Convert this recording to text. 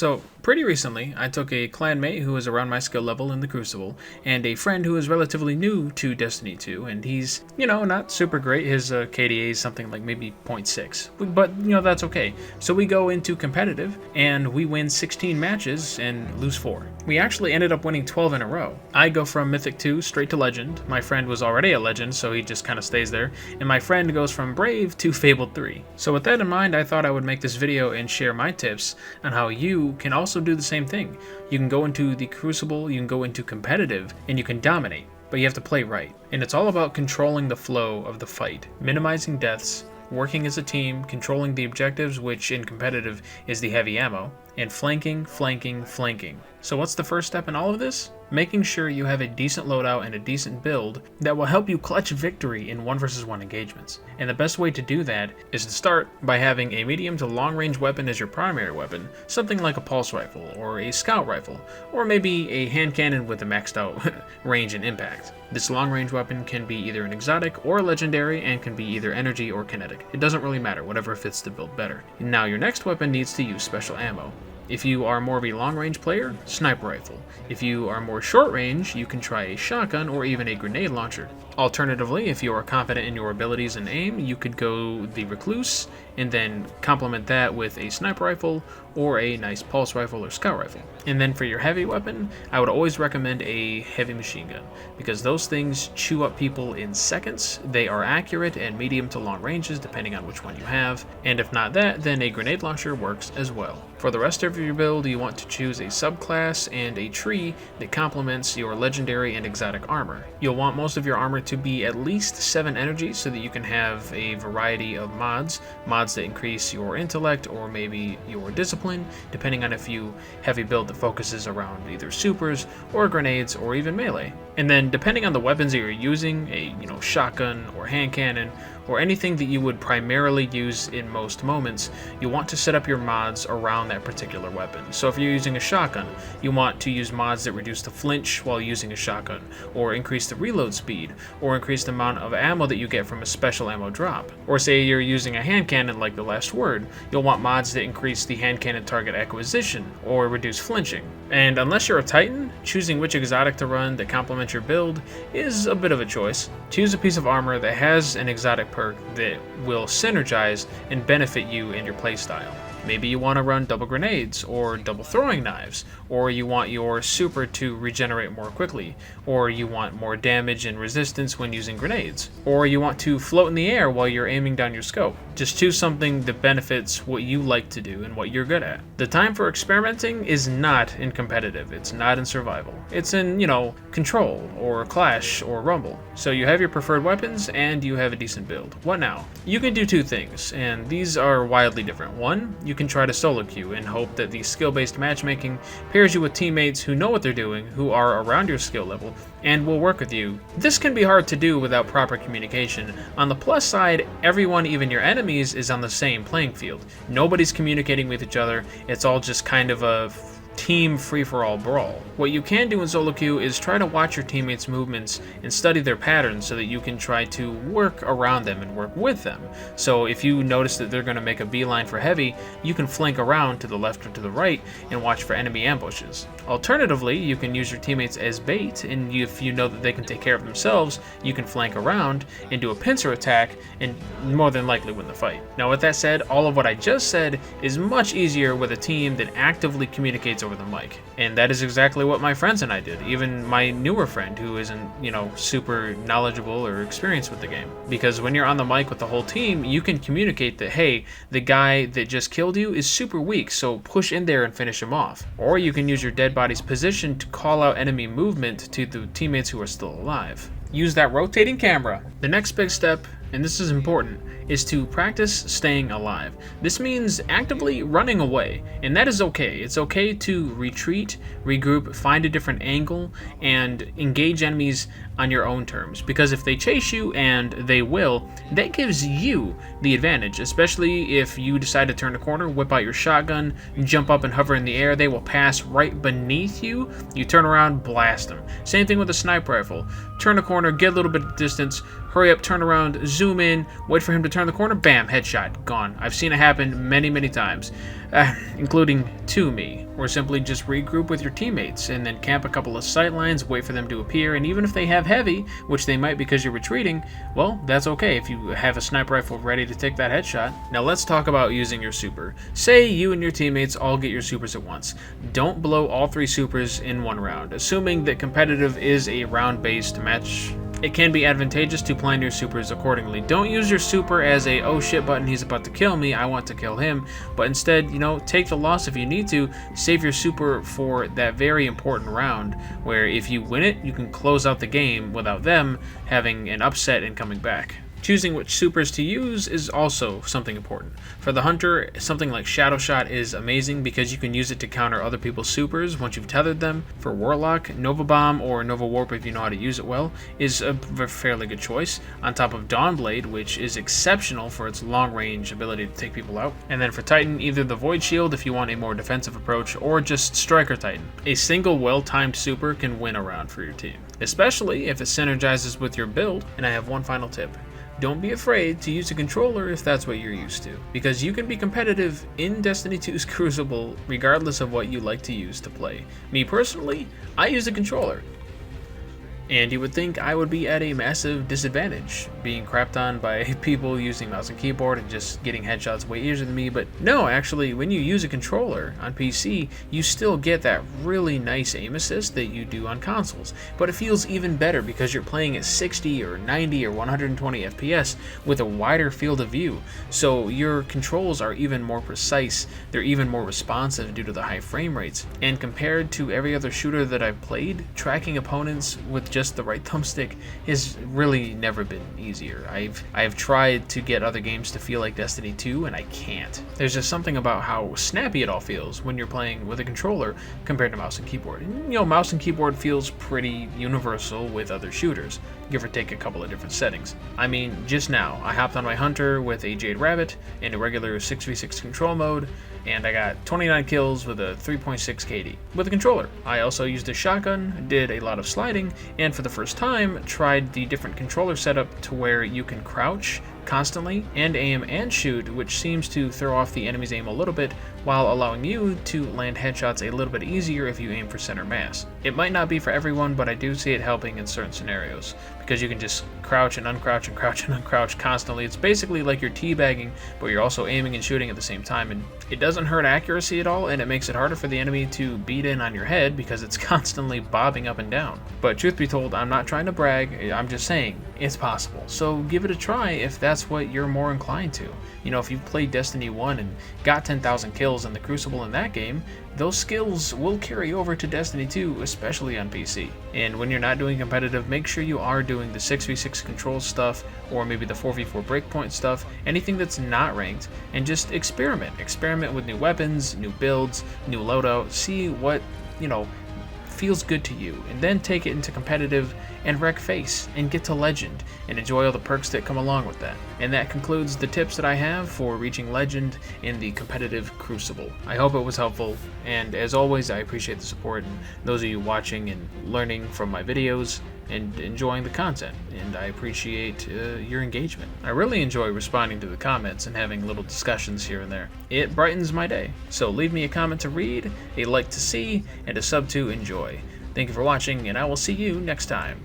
So, pretty recently, I took a clanmate who was around my skill level in the Crucible, and a friend who is relatively new to Destiny 2, and he's, not super great. His KDA is something like maybe 0.6, but, that's okay. So we go into competitive, and we win 16 matches and lose 4. We actually ended up winning 12 in a row. I go from Mythic 2 straight to Legend. My friend was already a Legend, so he just kind of stays there, and my friend goes from Brave to Fabled 3. So with that in mind, I thought I would make this video and share my tips on how you can also do the same thing. You can go into the Crucible, you can go into competitive, and you can dominate, but you have to play right. And it's all about controlling the flow of the fight, minimizing deaths, working as a team, controlling the objectives, which in competitive is the heavy ammo, and flanking. So what's the first step in all of this? Making sure you have a decent loadout and a decent build that will help you clutch victory in 1v1 engagements. And the best way to do that is to start by having a medium to long range weapon as your primary weapon, something like a pulse rifle or a scout rifle, or maybe a hand cannon with a maxed out range and impact. This long range weapon can be either an exotic or a legendary and can be either energy or kinetic. It doesn't really matter, whatever fits the build better. Now your next weapon needs to use special ammo. If you are more of a long-range player, sniper rifle. If you are more short-range, you can try a shotgun or even a grenade launcher. Alternatively, if you are confident in your abilities and aim, you could go the recluse and then complement that with a sniper rifle or a nice pulse rifle or scout rifle. And then for your heavy weapon, I would always recommend a heavy machine gun because those things chew up people in seconds. They are accurate and medium to long ranges depending on which one you have. And if not that, then a grenade launcher works as well. For the rest of your build, you want to choose a subclass and a tree that complements your legendary and exotic armor. You'll want most of your armor to be at least 7 energy so that you can have a variety of mods that increase your intellect or maybe your discipline, depending on if you have a build that focuses around either supers or grenades or even melee. And then depending on the weapons that you're using, a shotgun or hand cannon or anything that you would primarily use in most moments, you want to set up your mods around that particular weapon. So if you're using a shotgun, you want to use mods that reduce the flinch while using a shotgun, or increase the reload speed, or increase the amount of ammo that you get from a special ammo drop. Or say you're using a hand cannon like the Last Word, you'll want mods that increase the hand cannon target acquisition, or reduce flinching. And unless you're a Titan, choosing which exotic to run that complements your build is a bit of a choice. Choose a piece of armor that has an exotic perk that will synergize and benefit you in your playstyle. Maybe you want to run double grenades or double throwing knives, or you want your super to regenerate more quickly, or you want more damage and resistance when using grenades, or you want to float in the air while you're aiming down your scope. Just choose something that benefits what you like to do and what you're good at. The time for experimenting is not in competitive, it's not in survival. It's in, control or clash or rumble. So you have your preferred weapons and you have a decent build. What now? You can do 2 things, and these are wildly different. One, you can try to solo queue and hope that the skill-based matchmaking pairs you with teammates who know what they're doing, who are around your skill level, and will work with you. This can be hard to do without proper communication. On the plus side, everyone, even your enemies, is on the same playing field. Nobody's communicating with each other. It's all just kind of a team free-for-all brawl. What you can do in solo queue is try to watch your teammates' movements and study their patterns so that you can try to work around them and work with them. So if you notice that they're going to make a beeline for heavy, you can flank around to the left or to the right and watch for enemy ambushes. Alternatively, you can use your teammates as bait, and if you know that they can take care of themselves, you can flank around and do a pincer attack and more than likely win the fight. Now with that said, all of what I just said is much easier with a team that actively communicates over the mic. And that is exactly what my friends and I did. Even my newer friend who isn't, super knowledgeable or experienced with the game. Because when you're on the mic with the whole team, you can communicate that, hey, the guy that just killed you is super weak, so push in there and finish him off. Or you can use your dead body's position to call out enemy movement to the teammates who are still alive. Use that rotating camera. The next big step, and this is important, is to practice staying alive. This means actively running away, and that is okay. It's okay to retreat, regroup, find a different angle, and engage enemies on your own terms. Because if they chase you, and they will, that gives you the advantage, especially if you decide to turn a corner, whip out your shotgun, jump up and hover in the air. They will pass right beneath you. You turn around, blast them. Same thing with a sniper rifle. Turn a corner, get a little bit of distance, hurry up, turn around, zoom in, wait for him to turn the corner, bam, headshot, gone. I've seen it happen many, many times, including to me. or simply just regroup with your teammates and then camp a couple of sight lines, wait for them to appear, and even if they have heavy, which they might because you're retreating, well, that's okay if you have a sniper rifle ready to take that headshot. Now let's talk about using your super. Say you and your teammates all get your supers at once. Don't blow all 3 supers in one round, assuming that competitive is a round-based match. It can be advantageous to plan your supers accordingly. Don't use your super as a oh shit button, he's about to kill me, I want to kill him, but instead, take the loss if you need to. Save your super for that very important round where if you win it, you can close out the game without them having an upset and coming back. Choosing which supers to use is also something important. For the hunter, something like Shadow Shot is amazing because you can use it to counter other people's supers once you've tethered them. For Warlock, Nova Bomb or Nova Warp, if you know how to use it well, is a fairly good choice, on top of Dawnblade, which is exceptional for its long range ability to take people out. And then for Titan, either the Void Shield if you want a more defensive approach, or just Striker Titan. A single well-timed super can win a round for your team, especially if it synergizes with your build. And I have one final tip. Don't be afraid to use a controller if that's what you're used to, because you can be competitive in Destiny 2's Crucible regardless of what you like to use to play. Me personally, I use a controller. And you would think I would be at a massive disadvantage, being crapped on by people using mouse and keyboard and just getting headshots way easier than me, but no, actually, when you use a controller on PC, you still get that really nice aim assist that you do on consoles, but it feels even better because you're playing at 60 or 90 or 120 FPS with a wider field of view, so your controls are even more precise, they're even more responsive due to the high frame rates, and compared to every other shooter that I've played, tracking opponents with just the right thumbstick has really never been easier. I've tried to get other games to feel like Destiny 2 and I can't. There's just something about how snappy it all feels when you're playing with a controller compared to mouse and keyboard. And, mouse and keyboard feels pretty universal with other shooters, give or take a couple of different settings. I mean, just now, I hopped on my Hunter with a Jade Rabbit in a regular 6v6 control mode, and I got 29 kills with a 3.6 KD with a controller. I also used a shotgun, did a lot of sliding, and for the first time tried the different controller setup to where you can crouch constantly and aim and shoot, which seems to throw off the enemy's aim a little bit while allowing you to land headshots a little bit easier if you aim for center mass. It might not be for everyone, but I do see it helping in certain scenarios because you can just crouch and uncrouch and crouch and uncrouch constantly. It's basically like you're teabagging, but you're also aiming and shooting at the same time, and it doesn't hurt accuracy at all, and it makes it harder for the enemy to beat in on your head because it's constantly bobbing up and down. But truth be told, I'm not trying to brag, I'm just saying it's possible. So give it a try if that's what you're more inclined to. If you've played Destiny 1 and got 10,000 kills in the Crucible in that game, those skills will carry over to Destiny 2, especially on PC. And when you're not doing competitive, make sure you are doing the 6v6 control stuff, or maybe the 4v4 breakpoint stuff, anything that's not ranked, and just experiment. Experiment with new weapons, new builds, new loadout, see what, feels good to you, and then take it into competitive and wreck face and get to legend and enjoy all the perks that come along with that. And that concludes the tips that I have for reaching legend in the competitive Crucible. I hope it was helpful, and as always, I appreciate the support and those of you watching and learning from my videos and enjoying the content, and I appreciate your engagement. I really enjoy responding to the comments and having little discussions here and there. It brightens my day. So leave me a comment to read, a like to see, and a sub to enjoy. Thank you for watching, and I will see you next time.